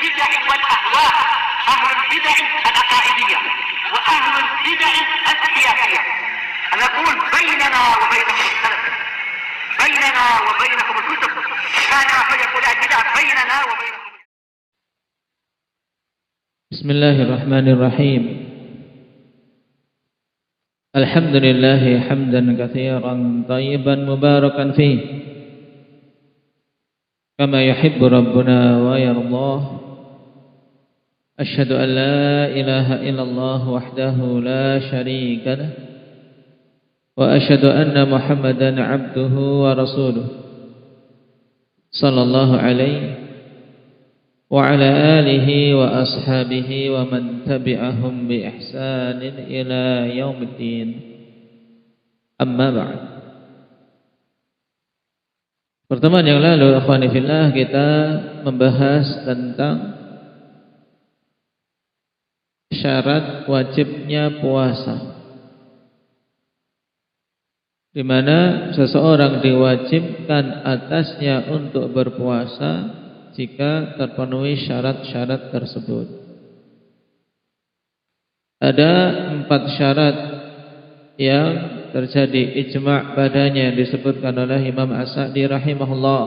البدع والأهواء، أهل البدع العقائدية وأهل البدع السياسية. أنا أقول بيننا وبينكم السلف، بيننا وبينكم الكتب، كان فيقول البدع بيننا وبينكم. بسم الله الرحمن الرحيم. الحمد لله حمدا كثيرا طيبا مباركا فيه كما يحب ربنا ويرضاه. أشهد أن لا إله إلا الله وحده لا شريك له، وأشهد أن محمدا عبده ورسوله صلى الله عليه وعلى آله وأصحابه ومن تبعهم بإحسان إلى يوم الدين. أما بعد. Pertemuan yang lalu, akhwani fillah, kita membahas tentang syarat wajibnya puasa, di mana seseorang diwajibkan atasnya untuk berpuasa jika terpenuhi syarat-syarat tersebut. Ada 4 syarat yang terjadi ijma' padanya, disebutkan oleh Imam As-Sa'di rahimahullah.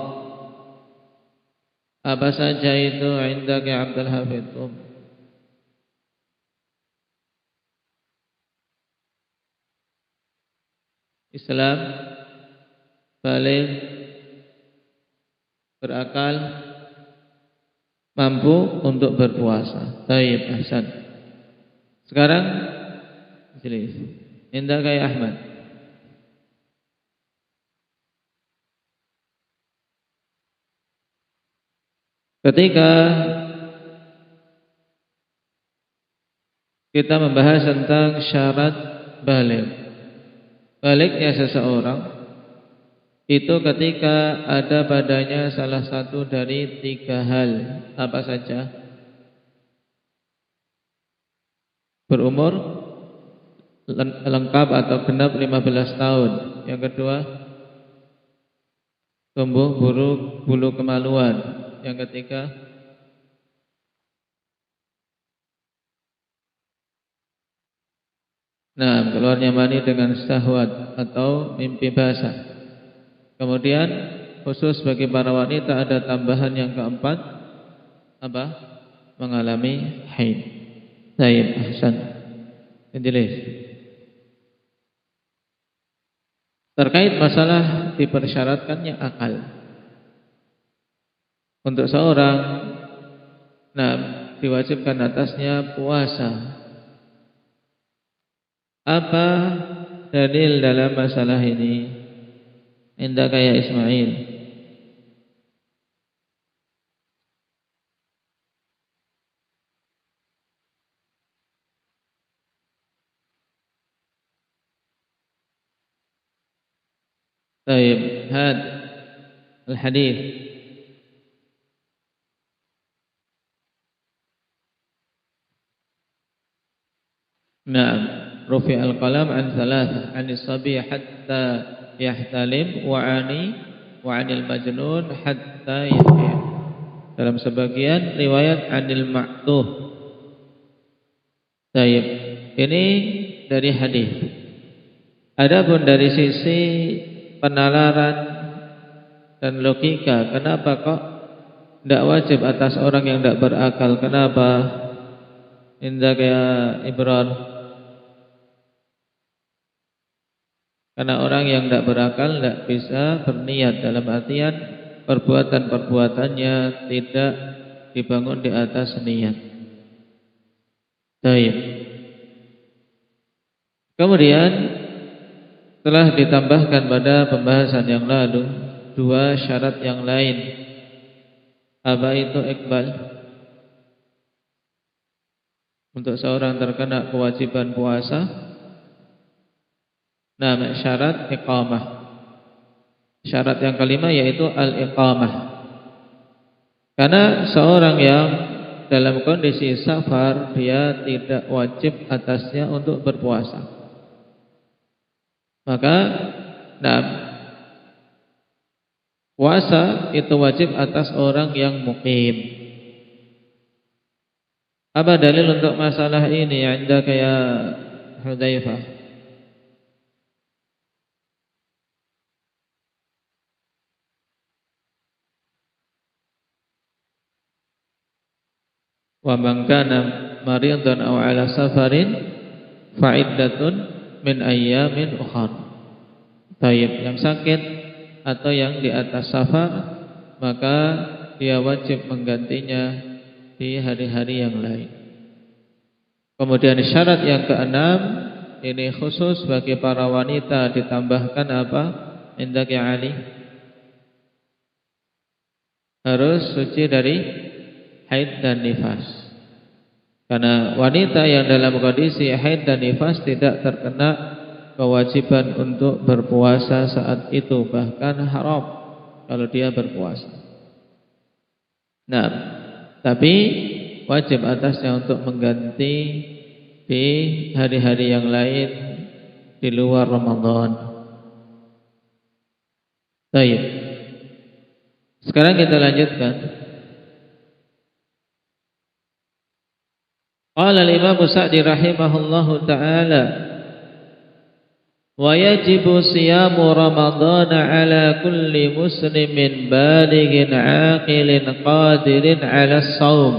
Apa saja itu indaka Abdul Hafidh? Islam, balik, berakal, mampu untuk berpuasa. Baik, ahsan. Sekarang jelis. Indaka ya Ahmad. Ketika kita membahas tentang syarat balik, baliknya seseorang itu ketika ada padanya salah satu dari 3 hal. Apa saja? Berumur lengkap atau genap 15 tahun. Yang kedua, tumbuh bulu kemaluan. Yang ketiga, keluarnya mani dengan syahwat atau mimpi basah. Kemudian khusus bagi para wanita ada tambahan yang keempat, apa? Mengalami haid. Baik, ahsan. Jelas. Terkait masalah dipersyaratkannya akal. Untuk seorang diwajibkan atasnya puasa. Apa dalil dalam masalah ini? Indaka ya Ismail. Baik, had al-hadis. Rufi al-qalam an thalath, anis sabi hatta yahtalim wa anil majnun hatta yahya. Dalam sebagian riwayat anil ma'tuh. Baik, ini dari hadis. Adapun dari sisi penalaran dan logika, kenapa kok tidak wajib atas orang yang tidak berakal? Kenapa? Indah kayak Ibrahim. Karena orang yang tidak berakal tidak bisa berniat, dalam artian perbuatan-perbuatannya tidak dibangun di atas niat. Baik. Kemudian telah ditambahkan pada pembahasan yang lalu 2 syarat yang lain. Apa itu Iqbal? Untuk seorang terkena kewajiban puasa, syarat iqamah. Syarat yang kelima yaitu al-iqamah. Karena seorang yang dalam kondisi safar, dia tidak wajib atasnya untuk berpuasa. Maka puasa itu wajib atas orang yang muqim. Apa dalil untuk masalah ini Anda kayak Hudzaifah? Wa man kana maridan aw ala safarin fa iddatun min ayyamin ukhra. Baik, yang sakit atau yang di atas safar maka dia wajib menggantinya di hari-hari yang lain. Kemudian syarat yang keenam, ini khusus bagi para wanita, ditambahkan apa? Indak ya Ali, harus suci dari haid dan nifas. Karena wanita yang dalam kondisi haid dan nifas tidak terkena kewajiban untuk berpuasa saat itu, bahkan haram kalau dia berpuasa. Nah, tapi wajib atasnya untuk mengganti di hari-hari yang lain di luar Ramadan. Baik. Sekarang kita lanjutkan. Qala al-Imam Sa'di rahimahullahu ta'ala wa yajibu siyamu Ramadan ala kulli muslimin balighin aqilin qadirin ala as-shaum.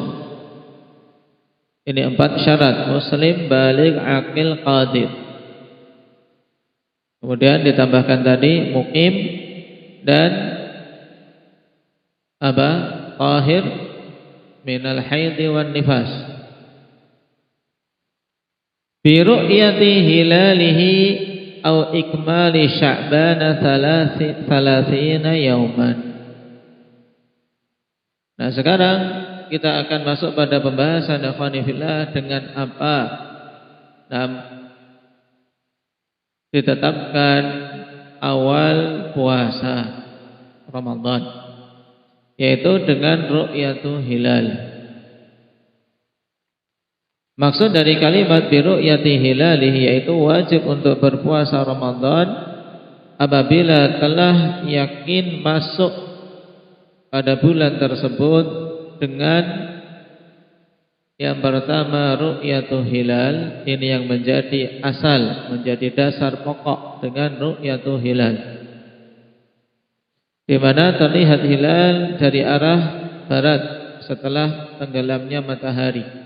Ini 4 syarat, muslim, baligh, aqil, qadir. Kemudian ditambahkan tadi muqim dan apa? Tahir minal haid wan nifas. Bi ru'yati hilalihi aw ikmali sya'ban 30 yauman. Nah, sekarang kita akan masuk pada pembahasan ikhwani fillah dengan apa ditetapkan awal puasa Ramadan, yaitu dengan ru'yatu hilal. Maksud dari kalimat bi ru'yati hilalihi yaitu wajib untuk berpuasa Ramadan apabila telah yakin masuk pada bulan tersebut dengan yang pertama ru'yatu hilal, ini yang menjadi asal, menjadi dasar pokok dengan ru'yatu hilal, di mana terlihat hilal dari arah barat setelah tenggelamnya matahari.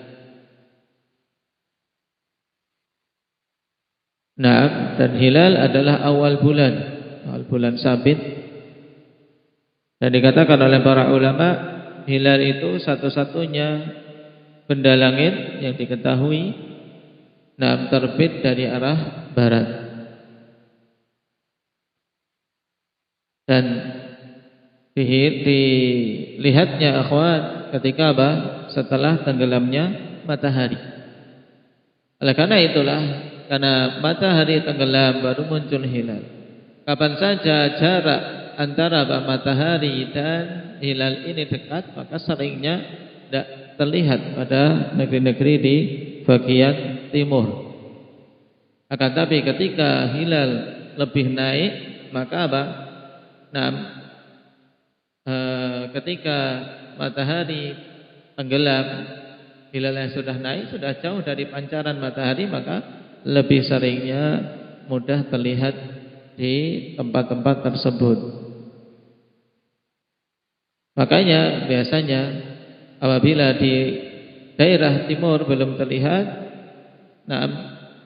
Nah, dan hilal adalah awal bulan sabit. Dan dikatakan oleh para ulama, hilal itu satu-satunya benda langit yang diketahui terbit dari arah barat. Dan dilihatnya akhwat ketika apa? Setelah tenggelamnya matahari. Oleh karena itulah, karena matahari tenggelam baru muncul hilal. Kapan saja jarak antara matahari dan hilal ini dekat, maka seringnya tidak terlihat pada negeri-negeri di bagian timur. Akan tapi ketika hilal lebih naik, maka apa? Ketika matahari tenggelam, hilal yang sudah naik, sudah jauh dari pancaran matahari, maka lebih seringnya mudah terlihat di tempat-tempat tersebut. Makanya biasanya apabila di daerah timur belum terlihat,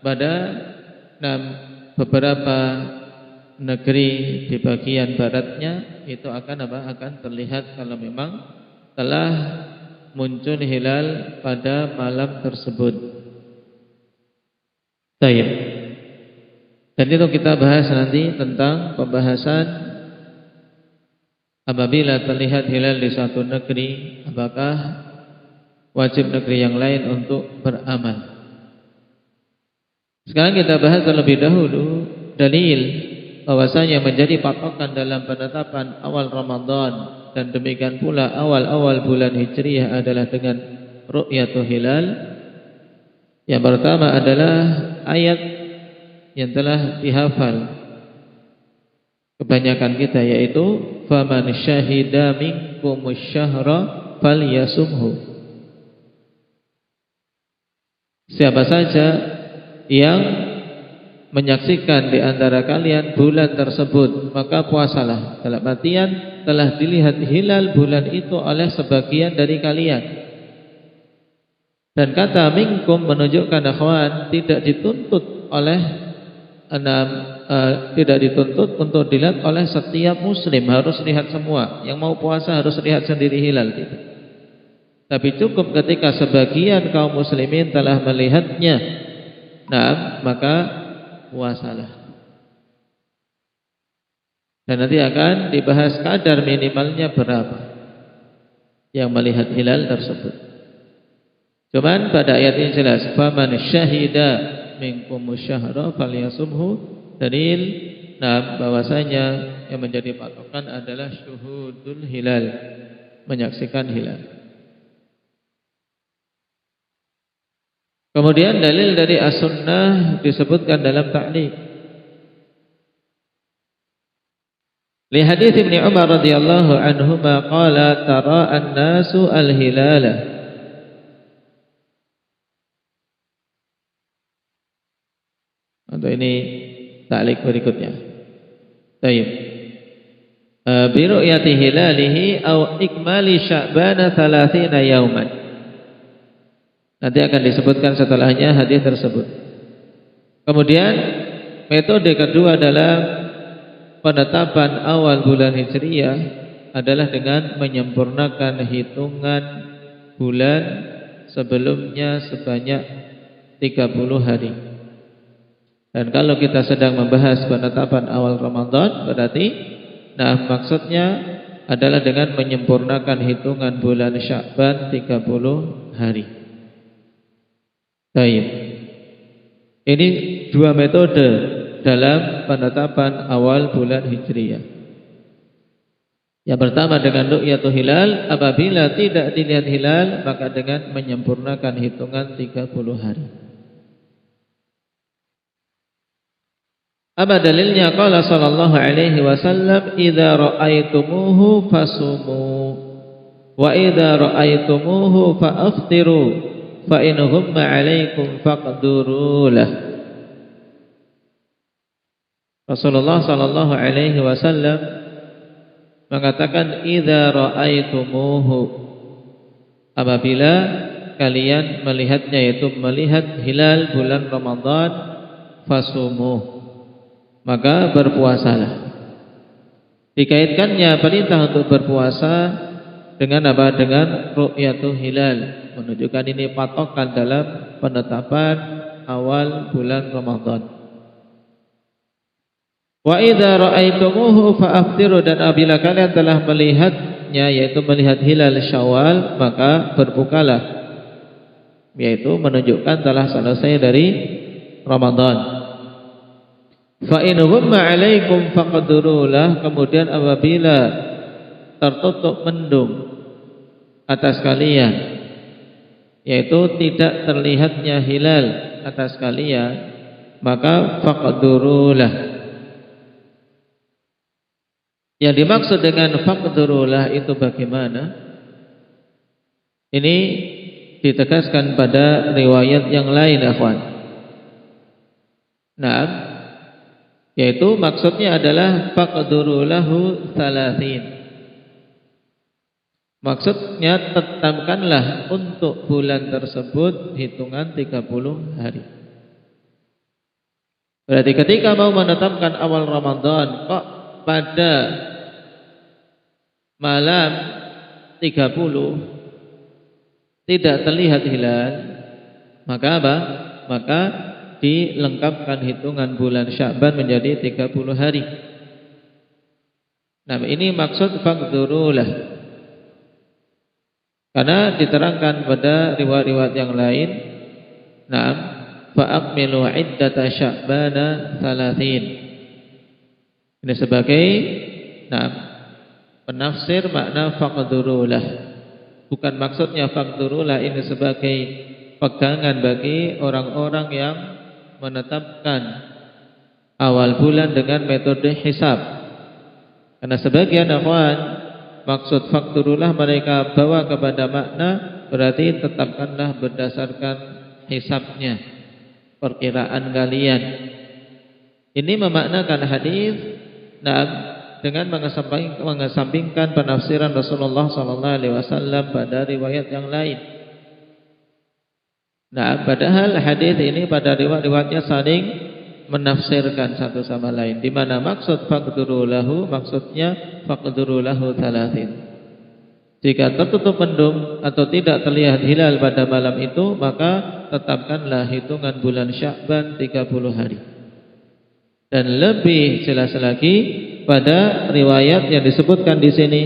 pada beberapa negeri di bagian baratnya itu akan terlihat kalau memang telah muncul hilal pada malam tersebut. Baik. Dan itu kita bahas nanti tentang pembahasan apabila terlihat hilal di suatu negeri, apakah wajib negeri yang lain untuk beramal. Sekarang kita bahas terlebih dahulu dalil bahwasanya menjadi patokan dalam penetapan awal Ramadan dan demikian pula awal-awal bulan Hijriah adalah dengan ru'yatul hilal. Yang pertama adalah ayat yang telah dihafal kebanyakan kita, yaitu faman syahida minkumus syahra falyasumhu. siapa saja yang menyaksikan di antara kalian bulan tersebut, maka puasalah. Dalam artian telah dilihat hilal bulan itu oleh sebagian dari kalian. Dan kata minkum menunjukkan akhwan tidak dituntut untuk dilihat oleh setiap muslim, harus lihat semua. Yang mau puasa harus lihat sendiri hilal, tidak. Tapi cukup ketika sebagian kaum muslimin telah melihatnya, nah maka puasalah. Dan nanti akan dibahas kadar minimalnya berapa yang melihat hilal tersebut. Cuman pada ayat ini jelas, faman syahida minkum syahra falyasumhu, dalil bahwasanya yang menjadi patokan adalah syuhudul hilal, menyaksikan hilal. Kemudian dalil dari as-sunnah disebutkan dalam ta'liq. Li hadits Ibnu Umar radhiyallahu anhuma qala tara an-nasu al-hilala. Untuk ini ta'liq berikutnya. Baik. Bi ru'yati hilalihi aw ikmali sya'ban 30 yauman. Nanti akan disebutkan setelahnya hadis tersebut. Kemudian metode kedua dalam penetapan awal bulan Hijriyah adalah dengan menyempurnakan hitungan bulan sebelumnya sebanyak 30 hari. Dan kalau kita sedang membahas penetapan awal Ramadan, berarti maksudnya adalah dengan menyempurnakan hitungan bulan Sya'ban 30 hari. Baik. Ini dua metode dalam penetapan awal bulan Hijriyah. Yang pertama dengan ru'yatul hilal, apabila tidak dilihat hilal maka dengan menyempurnakan hitungan 30 hari. Apa dalilnya? Qala sallallahu alaihi wasallam, "Idza ra'aitumuhu fasumu wa idza ra'aitumuhu fa'aftiru." Fa in humma 'alaikum faqduru lah. Rasulullah sallallahu alaihi wasallam mengatakan, idza ra'aitumuhu, apabila kalian melihatnya, yaitu melihat hilal bulan Ramadan, fasumu, maka berpuasalah. Dikaitkannya perintah untuk berpuasa dengan apa? Dengan ru'yatul hilal, menunjukkan ini patokan dalam penetapan awal bulan Ramadan. Wa idza ra'aitumuhu fa'aftiru, dan apabila kalian telah melihatnya, yaitu melihat hilal Syawal, maka berbukalah, yaitu menunjukkan telah selesai dari Ramadan. Fa in humma 'alaikum faqdurulah, kemudian apabila tertutup mendung atas kalian, yaitu tidak terlihatnya hilal atas kalian, maka faqdurulah. Yang dimaksud dengan faqdurulah itu bagaimana? Ini ditegaskan pada riwayat yang lain, akhwan. Nah, yaitu maksudnya adalah faqdurulahu 30. Maksudnya tetapkanlah untuk bulan tersebut hitungan 30 hari. Berarti ketika mau menetapkan awal Ramadan, kok pada malam 30 tidak terlihat hilal, maka apa? Maka dilengkapkan hitungan bulan Sya'ban menjadi 30 hari. Nah, ini maksud faqdurulah. Karena diterangkan pada riwayat-riwayat yang lain, na'am, fa'akmilu iddata sya'bana 30. Ini sebagai penafsir makna faqdurulah. Bukan maksudnya faqdurulah ini sebagai pegangan bagi orang-orang yang menetapkan awal bulan dengan metode hisab. Karena sebagian akhwan, maksud faqdurulah mereka bawa kepada makna berarti tetapkanlah berdasarkan hisabnya, perkiraan kalian. Ini memaknakan hadis dengan mengesampingkan penafsiran Rasulullah sallallahu alaihi wasallam pada riwayat yang lain. Padahal hadis ini pada riwayat-riwayatnya saling menafsirkan satu sama lain. Di mana maksud faqduru lahu, maksudnya faqduru lahu 30. Jika tertutup mendung atau tidak terlihat hilal pada malam itu, maka tetapkanlah hitungan bulan Sya'ban 30 hari. Dan lebih jelas lagi pada riwayat yang disebutkan di sini,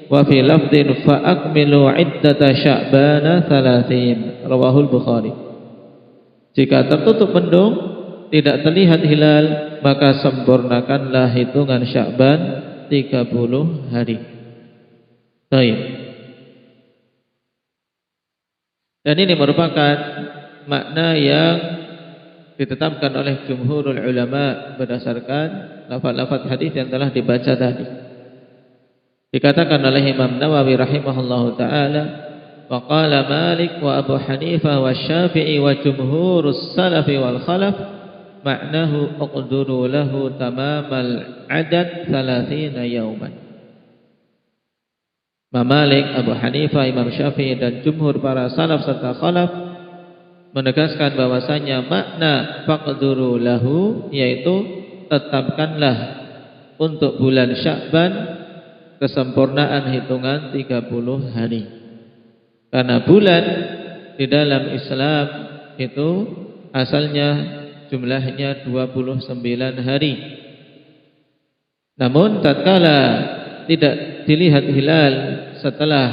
wa fi lafdhin fa akmilu iddata Sya'bana 30, rawahul Bukhari. Jika tertutup mendung, tidak terlihat hilal, maka sempurnakanlah hitungan Sya'ban 30 hari. Baik. Dan ini merupakan makna yang ditetapkan oleh jumhurul ulama berdasarkan lafaz-lafaz hadis yang telah dibaca tadi. Dikatakan oleh Imam Nawawi rahimahullahu taala, wa qala Malik wa Abu Hanifah wa Syafi'i wa jumhurus salafi wal khalaf ma'nahu uqduru lahu tamamal adad 30 yauman. Imam Malik, Abu Hanifah, Imam Syafi'i dan jumhur para salaf serta khalaf menegaskan bahwasanya makna faqduru lahu yaitu tetapkanlah untuk bulan Sya'ban kesempurnaan hitungan 30 hari. Karena bulan di dalam Islam itu asalnya jumlahnya 29 hari. Namun tatkala tidak dilihat hilal setelah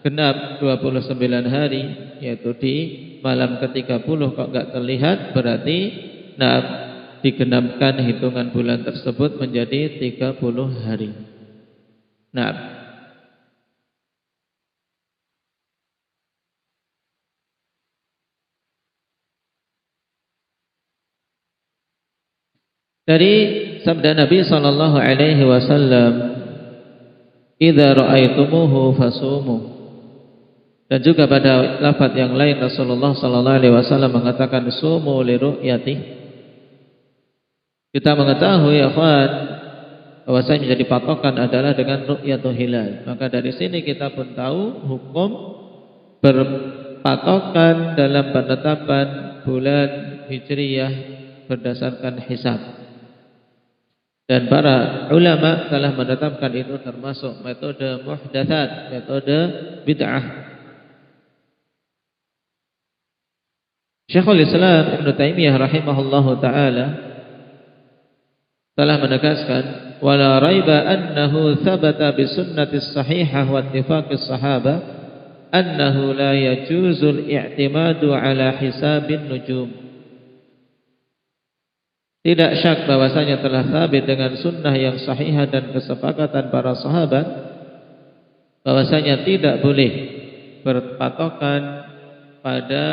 genap 29 hari, yaitu di malam ke-30 kok enggak terlihat, berarti digenapkan hitungan bulan tersebut menjadi 30 hari. Dari sabda Nabi sallallahu alaihi wasallam, idza ra'aitumuhu fasumu. Dan juga pada lafaz yang lain Rasulullah sallallahu alaihi wasallam mengatakan sumu li ru'yati. Kita mengetahui ya ikhwan bahwasanya menjadi patokan adalah dengan ru'yatul hilal. Maka dari sini kita pun tahu hukum berpatokan dalam penetapan bulan Hijriyah berdasarkan hisab. Dan para ulama telah menetapkan itu termasuk metode muhdatsat, metode bid'ah. Syekhul Islam Ibnu Taimiyah rahimahullahu taala telah menegaskan wala raiba annahu thabata bi sunnatis sahihah wa ittifaqis sahabah annahu la yajuzul i'timadu ala hisabin nujum. Tidak syak bahwasanya telah sabit dengan sunnah yang sahihah dan kesepakatan para sahabat bahwasanya tidak boleh berpatokan pada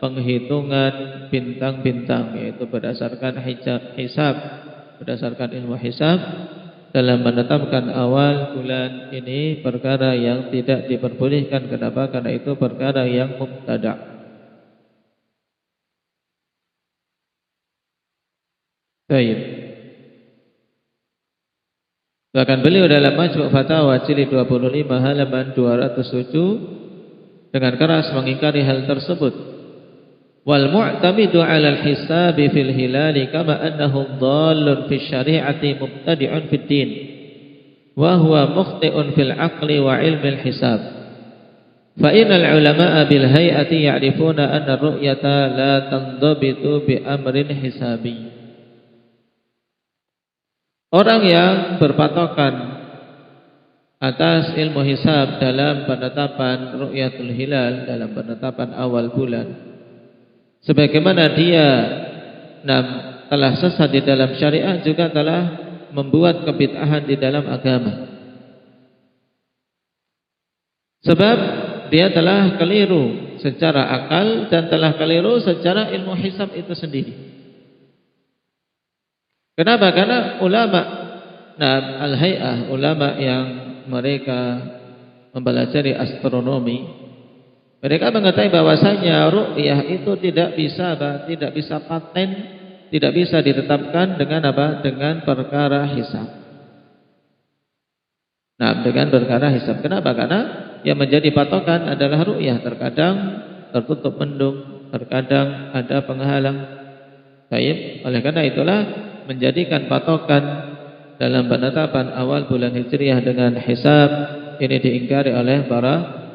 penghitungan bintang-bintang, yaitu berdasarkan hisab, berdasarkan ilmu hisab dalam menetapkan awal bulan ini perkara yang tidak diperbolehkan. Kenapa? Karena itu perkara yang mubtada'. Baik. Bahkan beliau dalam Majmu' Fatawa jilid 25 halaman 207 dengan keras mengingkari hal tersebut. Wal mu'tamidu 'ala al-hisabi fil hilali kama annahu dhallun fi syari'ati mubtadi'un fid din wa huwa mukhti'un fil 'aqli wa 'ilmi al-hisab. Fa innal 'ulama'a bil hay'ati ya'rifuna anna ar-ru'yata la tandabitu bi amrin hisabi. Orang yang berpatokan atas ilmu hisab dalam penetapan ru'yatul hilal, dalam penetapan awal bulan, sebagaimana dia telah sesat di dalam syariat, juga telah membuat kebid'ahan di dalam agama. Sebab dia telah keliru secara akal dan telah keliru secara ilmu hisab itu sendiri. Kenapa? Karena ulama al-hay'ah, ulama yang mereka mempelajari astronomi, Mereka mengetahui bahwasanya ru'yah itu tidak bisa paten, tidak bisa ditetapkan dengan apa? Dengan perkara hisab. Nah, dengan perkara hisab. Kenapa? Karena yang menjadi patokan adalah ru'yah. Terkadang tertutup mendung, terkadang ada penghalang. Baik, oleh karena itulah menjadikan patokan dalam penetapan awal bulan Hijriah dengan hisab ini diingkari oleh para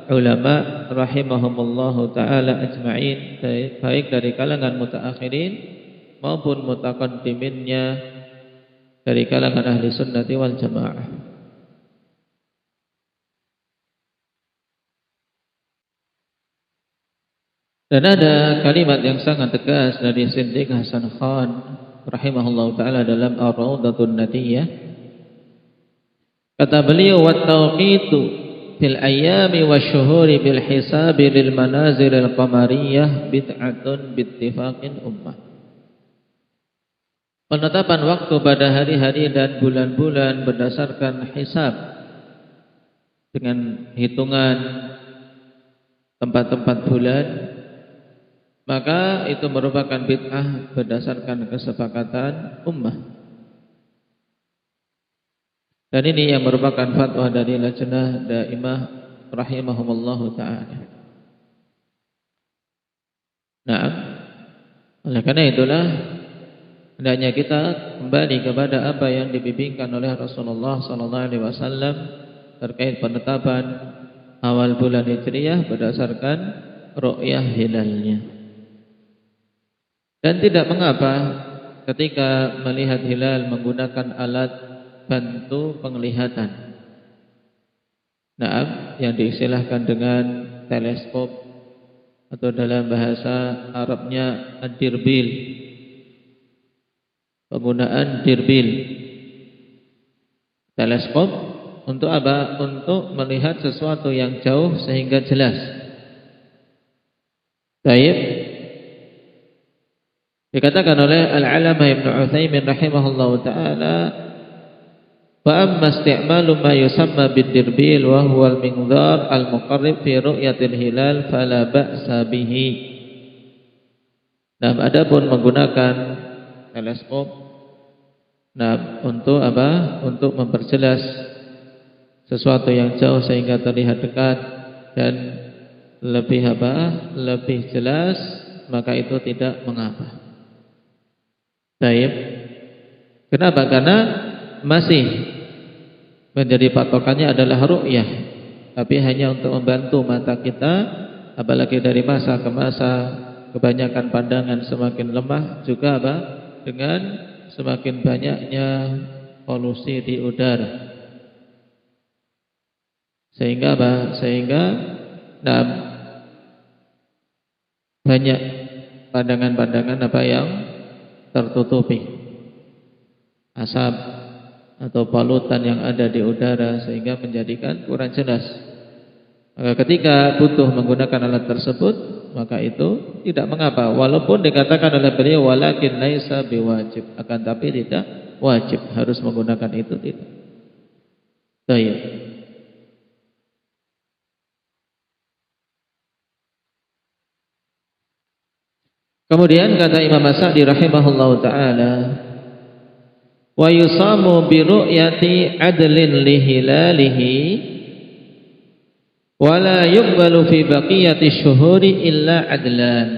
ulama rahimahumullahu taala ajma'in, baik dari kalangan mutaakhirin maupun mutaqaddiminnya dari kalangan ahli sunnati wal jamaah. Dan ada kalimat yang sangat tegas dari Siddiq Hasan Khan rahimahullahu taala dalam Ar-Raudatun Nadiyah. Kata beliau, "Wat tawqitu fil ayami wasyuhuri bil hisabi lil manazil al qamariyah bid'atun bittifaqin ummah." Penetapan waktu pada hari-hari dan bulan-bulan berdasarkan hisab dengan hitungan tempat-tempat bulan, maka itu merupakan bid'ah berdasarkan kesepakatan ummah. Dan ini yang merupakan fatwa dari Lajnah Daimah rahimahumullahu ta'ala. Nah, oleh karena itulah hendaknya kita kembali kepada apa yang dibimbingkan oleh Rasulullah sallallahu alaihi wasallam terkait penetapan awal bulan Hijriah berdasarkan ru'yah hilalnya. Dan tidak mengapa ketika melihat hilal menggunakan alat bantu penglihatan. Nah, yang diistilahkan dengan teleskop atau dalam bahasa Arabnya ad-dirbil. Penggunaan dirbil. Teleskop untuk apa? Untuk melihat sesuatu yang jauh sehingga jelas. Baik. Dikatakan oleh Al-Alamah Ibnu Utsaimin rahimahullahu taala, "Wa amma isti'malu ma yusamma bid-dirbil wa huwa al-minzar al-muqarrib fi ru'yatil hilal fala ba'sa bihi." Nah, adapun menggunakan teleskop, nah, untuk apa? Untuk memperjelas sesuatu yang jauh sehingga terlihat dekat dan lebih apa? Lebih jelas, maka itu tidak mengapa. Baik. Kenapa? Karena masih menjadi patokannya adalah ru'yah, tapi hanya untuk membantu mata kita, apalagi dari masa ke masa kebanyakan pandangan semakin lemah, juga apa? Dengan semakin banyaknya polusi di udara. Sehingga apa? Sehingga banyak pandangan-pandangan apa yang tertutupi, asap atau polutan yang ada di udara sehingga menjadikan kurang jelas. Maka ketika butuh menggunakan alat tersebut, maka itu tidak mengapa, walaupun dikatakan oleh beliau walakin laisa biwajib, akan tapi tidak wajib harus menggunakan itu, tidak. Baik. Kemudian kata Imam As-Sa'di rahimahullahu taala, wa yusamu bi ru'yati adlin li hilalihi wa la yuqbalu fi baqiyati syuhuri illa adlan.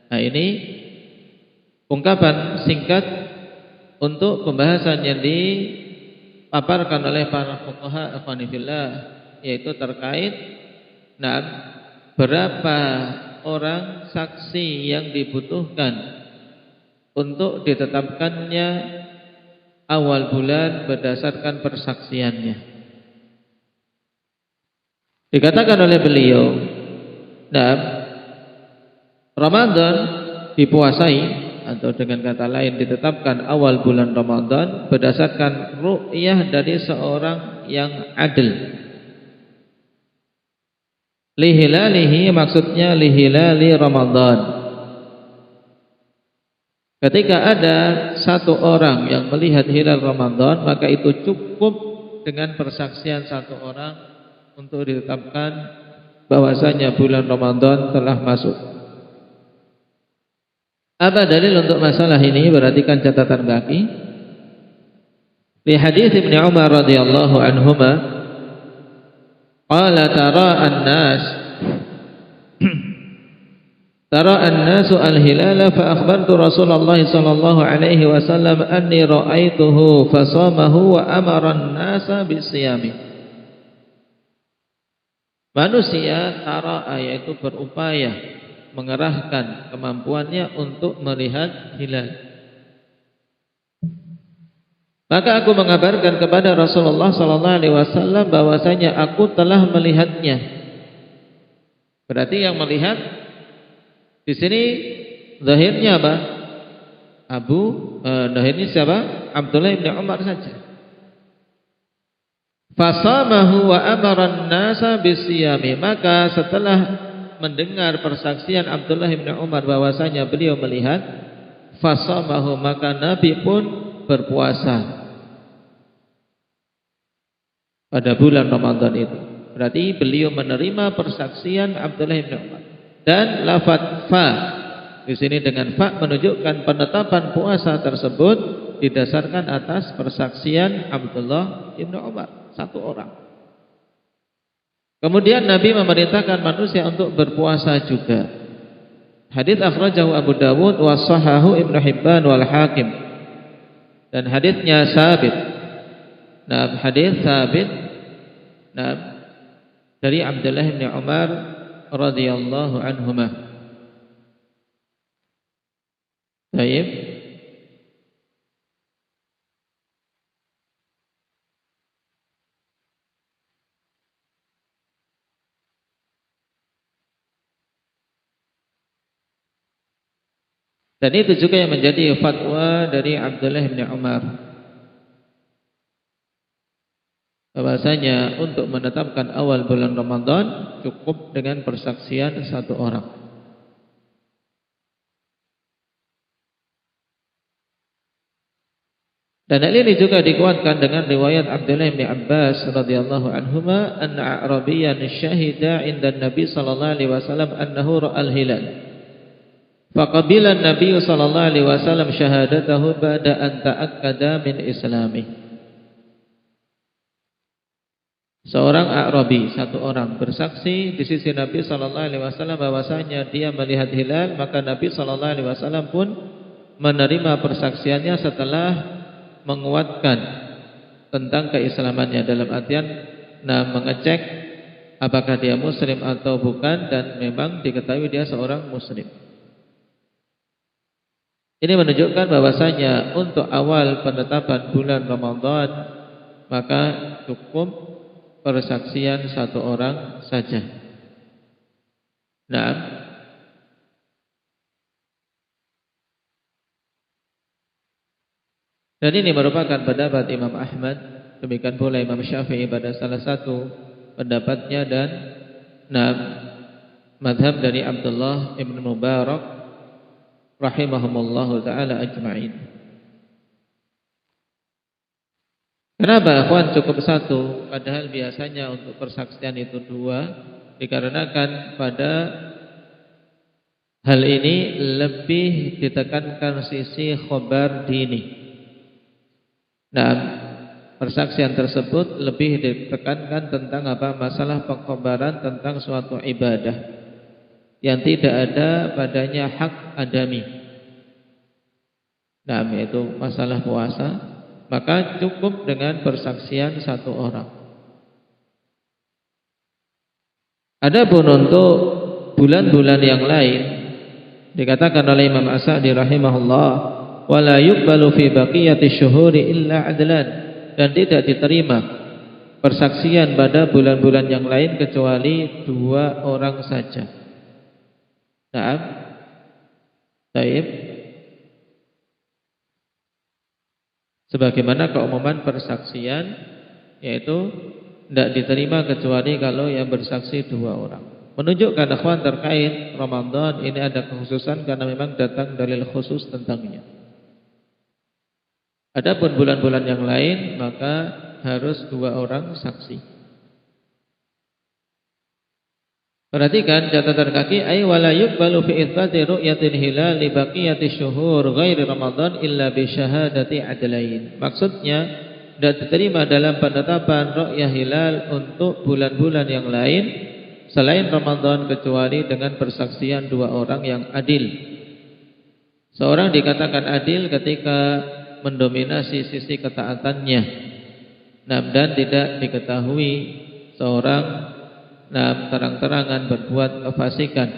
Nah, ini ungkapan singkat untuk pembahasan yang dipaparkan oleh para fuqaha ikhwanifillah, yaitu terkait berapa orang saksi yang dibutuhkan untuk ditetapkannya awal bulan berdasarkan persaksiannya. Dikatakan oleh beliau, Ramadan dipuasai, atau dengan kata lain ditetapkan awal bulan Ramadan berdasarkan ru'yah dari seorang yang adil. Lihilalihi maksudnya lihilali Ramadan. Ketika ada satu orang yang melihat hilal Ramadan, maka itu cukup dengan persaksian satu orang untuk ditetapkan bahwasanya bulan Ramadan telah masuk. Apa dalil untuk masalah ini? Perhatikan catatan kaki. Di hadis Ibnu Umar radhiyallahu anhuma, qala tara an-nasu al-hilala fa akhbartu Rasulullah sallallahu alaihi wasallam anni ra'aituhu fasamahu wa amara an-nasa bisiyami. Manusia tara, yaitu berupaya mengerahkan kemampuannya untuk melihat hilal. Maka aku mengabarkan kepada Rasulullah sallallahu alaihi wasallam bahwasanya aku telah melihatnya. Berarti yang melihat di sini zahirnya apa? Zahirnya siapa? Abdullah bin Umar saja. Fasamahu wa amara an-nasa bisiyami. Maka setelah mendengar persaksian Abdullah bin Umar bahwasanya beliau melihat, fasamahu, maka Nabi pun berpuasa pada bulan Ramadan itu. Berarti beliau menerima persaksian Abdullah bin Umar. Dan lafaz fa di sini dengan fa menunjukkan penetapan puasa tersebut didasarkan atas persaksian Abdullah bin Umar, satu orang. Kemudian Nabi memerintahkan manusia untuk berpuasa juga. Hadits akhrajahu Abu Dawud wa sahahu Ibnu Hibban wal Hakim. Dan haditsnya sabit. Nah, hadits sabit dari Abdullah bin Umar radhiyallahu anhuma. Baik. Dan itu juga yang menjadi fatwa dari Abdullah bin Umar, bahwasanya untuk menetapkan awal bulan Ramadan cukup dengan persaksian satu orang. Dan hal ini juga dikuatkan dengan riwayat Abdullah bin Abbas radhiyallahu anhuma, anna A'rabiyyan syahida 'inda Nabi sallallahu alaihi wasallam annahu ra'al hilal. Faqabila an-nabiy sallallahu alaihi wasallam syahadatahu ba'da an ta'akkada min islami. Seorang A'rabi, satu orang bersaksi di sisi Nabi sallallahu alaihi wasallam bahwasanya dia melihat hilal, maka Nabi sallallahu alaihi wasallam pun menerima persaksiannya setelah menguatkan tentang keislamannya, dalam artian mengecek apakah dia muslim atau bukan, dan memang diketahui dia seorang muslim. Ini menunjukkan bahwasanya untuk awal penetapan bulan Ramadan maka cukup persaksian satu orang saja. Nah, dan ini merupakan pendapat Imam Ahmad, demikian pula Imam Syafi'i pada salah satu pendapatnya, dan madhab dari Abdullah ibn Mubarak rahimahumullahu ta'ala ajma'in. Kenapa akhwan cukup satu, padahal biasanya untuk persaksian itu dua? Dikarenakan pada hal ini lebih ditekankan sisi khobar dini. Nah, persaksian tersebut lebih ditekankan tentang apa? Masalah pengkhobaran tentang suatu ibadah yang tidak ada padanya hak adami. Nah, yaitu masalah puasa, maka cukup dengan persaksian satu orang. Adapun untuk bulan-bulan yang lain, dikatakan oleh Imam As-Sa'di rahimahullah, wala yuqbalu fi baqiyati syuhuri illa adlan, dan tidak diterima persaksian pada bulan-bulan yang lain kecuali dua orang saja. Nah, baik. Sebagaimana keumuman persaksian, yaitu tidak diterima kecuali kalau yang bersaksi dua orang. Menunjukkan akhwan terkait Ramadan ini ada kekhususan karena memang datang dalil khusus tentangnya. Adapun bulan-bulan yang lain maka harus dua orang saksi. Perhatikan catatan kaki, ay wala yuqbalu fi itsbati ru'yatil hilal li baqiyati syuhur ghairi Ramadan illa bi syahadati adlain. Maksudnya tidak diterima dalam penetapan ru'yah hilal untuk bulan-bulan yang lain selain Ramadan kecuali dengan persaksian dua orang yang adil. Seorang dikatakan adil ketika mendominasi sisi ketaatannya, dan tidak diketahui seorang terang-terangan berbuat kefasikan,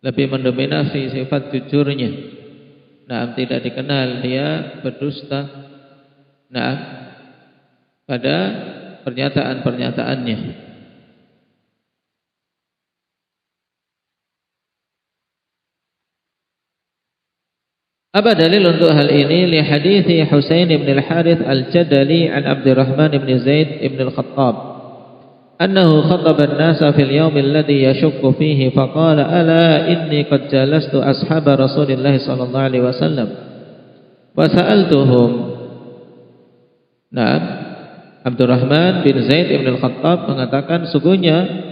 lebih mendominasi sifat jujurnya, tidak dikenal dia berdusta, pada pernyataan-pernyataannya. Apa dalil untuk hal ini? Li hadithi Husain bin al-Harith al-Jadali an Abdurrahman bin Zaid bin al-Khattab annahu khataba an-nasa fil yawm alladhi yashukku fihi faqala ala inni qad jalastu ashab Rasulillah sallallahu alaihi wasallam wa sa'altuhum. Abdurrahman bin Zaid bin al-Khattab mengatakan sesungguhnya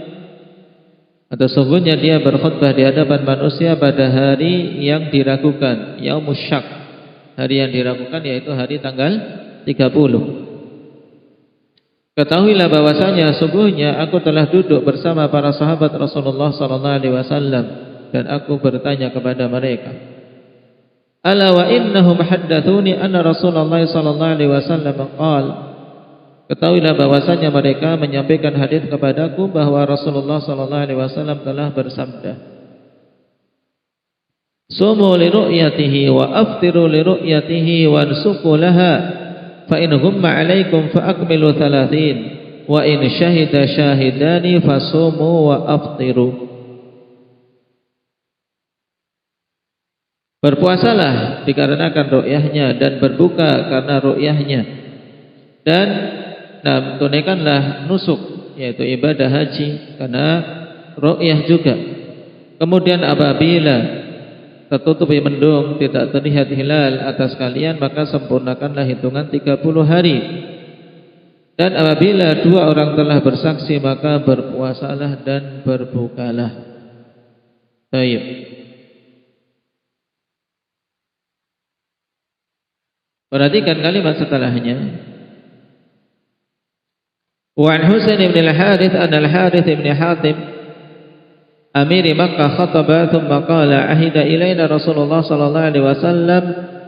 dia berkhutbah di hadapan manusia pada hari yang diragukan, yaumus syak. Hari yang diragukan yaitu hari tanggal 30. Ketahuilah bahwasanya sungguhnya aku telah duduk bersama para sahabat Rasulullah sallallahu alaihi wasallam dan aku bertanya kepada mereka, ala wa innahum haddatsuni anna Rasulullah sallallahu alaihi wasallam qala. Ketahuilah bahwasanya mereka menyampaikan hadis kepadaku bahwa Rasulullah sallallahu alaihi wasallam telah bersabda, sumu li ru'yatihi wa aftiru li ru'yatihi wa ansuku laha fa in ghumma 'alaikum fa akmilu 30 wa in syahida syahidani fasumu wa aftiru. Berpuasalah dikarenakan ru'yahnya dan berbuka karena ru'yahnya, dan tunaikanlah nusuk yaitu ibadah haji karena ru'yah juga. Kemudian apabila tertutupi mendung tidak terlihat hilal atas kalian maka sempurnakanlah hitungan 30 hari. Dan apabila dua orang telah bersaksi maka berpuasalah dan berbukalah. Baik. Perhatikan kalimat setelahnya. Wa an Husain bin al-Harith an al-Harith bin Hatim amir Makkah khataba thumma qala ahida ilaina Rasulullah sallallahu alaihi wasallam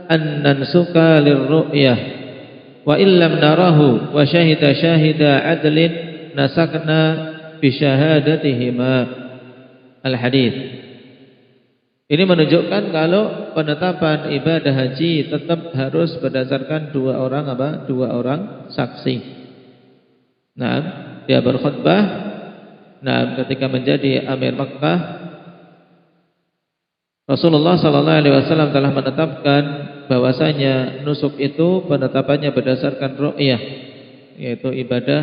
an nansuka lirru'yah wa illam narahu wa syahida syahida adlin nasakna bi syahadatihima. Al-hadits. Ini menunjukkan kalau penetapan ibadah haji tetap harus berdasarkan dua orang saksi. Dia berkhutbah ketika menjadi Amir Makkah. Rasulullah sallallahu alaihi wasallam telah menetapkan bahwasanya nusuk itu penetapannya berdasarkan ru'yah yaitu ibadah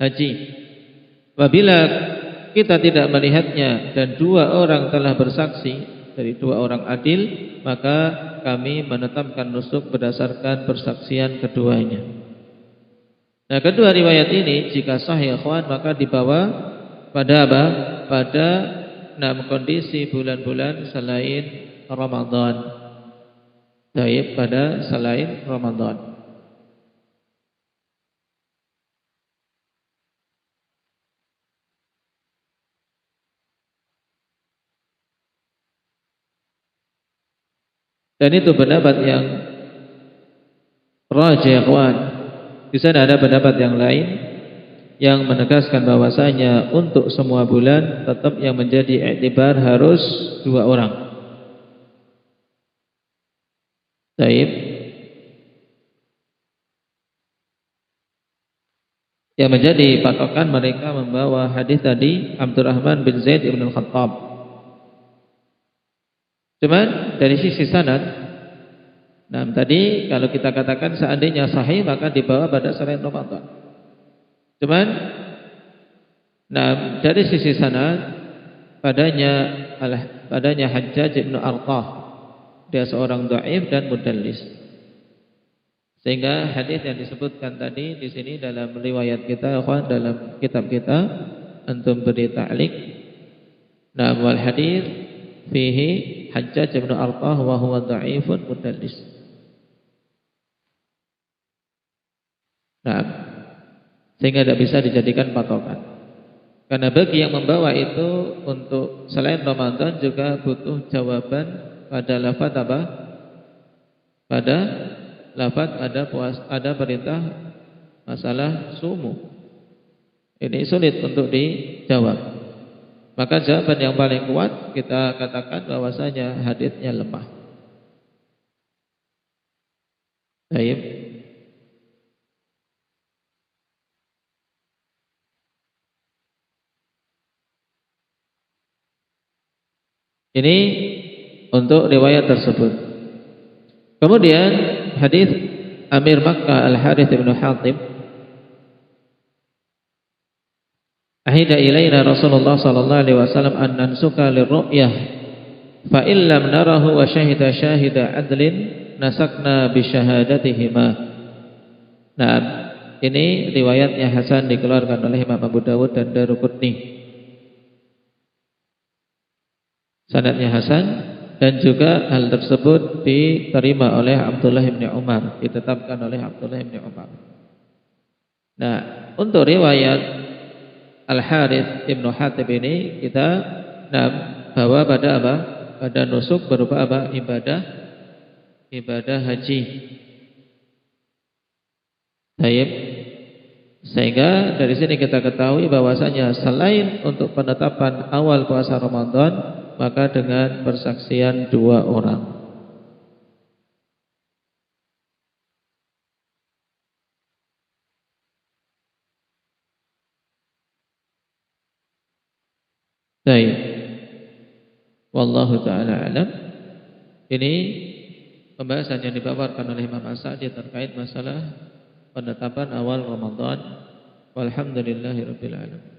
haji. Apabila kita tidak melihatnya dan dua orang telah bersaksi dari dua orang adil, maka kami menetapkan nusuk berdasarkan persaksian keduanya. Nah, kedua riwayat ini jika sahih ikhwan maka dibawa pada apa? Pada kondisi bulan-bulan selain Ramadan. Baik, pada selain Ramadan. Dan itu pendapat yang rajih ikhwan. Di sana ada pendapat yang lain yang menegaskan bahwasanya untuk semua bulan tetap yang menjadi iktibar harus dua orang. Baik. Yang menjadi patokan mereka membawa hadis tadi Abdurrahman bin Zaid bin al-Khattab. Cuman dari sisi sanad, tadi kalau kita katakan seandainya sahih maka dibawa pada selain Ramadan. Cuman dari sisi sanad padanya Hajjaj bin Arqah, dia seorang dhaif dan mudallis. Sehingga hadis yang disebutkan tadi di sini dalam riwayat kita, dalam kitab kita, antum beri ta'liq Nah, wal hadits fihi Hajjaj bin Arqah wa huwa dha'ifun mudallis. Nah, sehingga tidak bisa dijadikan patokan. Karena bagi yang membawa itu untuk selain Ramadan juga butuh jawaban pada lafaz apa? Pada lafaz ada perintah masalah sumu. Ini sulit untuk dijawab. Maka jawaban yang paling kuat kita katakan bahwasanya hadisnya lemah. Baik. Ini untuk riwayat tersebut. Kemudian hadis Amir Makkah Al-Harits bin Hatib, ahida ilaina Rasulullah sallallahu alaihi wasallam an nansuka lirru'yah fa in lam narahu wa syahida syahida adlin nasakna bi syahadatihima. Nah, ini riwayatnya hasan dikeluarkan oleh Imam Abu Dawud dan Daruqutni. Sanadnya hasan dan juga hal tersebut diterima oleh Abdullah bin Umar, ditetapkan oleh Abdullah bin Umar. Nah, untuk riwayat Al-Harits Ibnu Hatib ini kita bawa pada apa? Pada nusuk berupa apa? Ibadah haji. Baik. Sehingga dari sini kita ketahui bahwasanya selain untuk penetapan awal puasa Ramadan, maka dengan persaksian 2 orang. Baik. Wallahu ta'ala alam. Ini pembahasan yang dibawakan oleh Imam As-Sa'di terkait masalah penetapan awal Ramadan. Walhamdulillahirabbil alamin.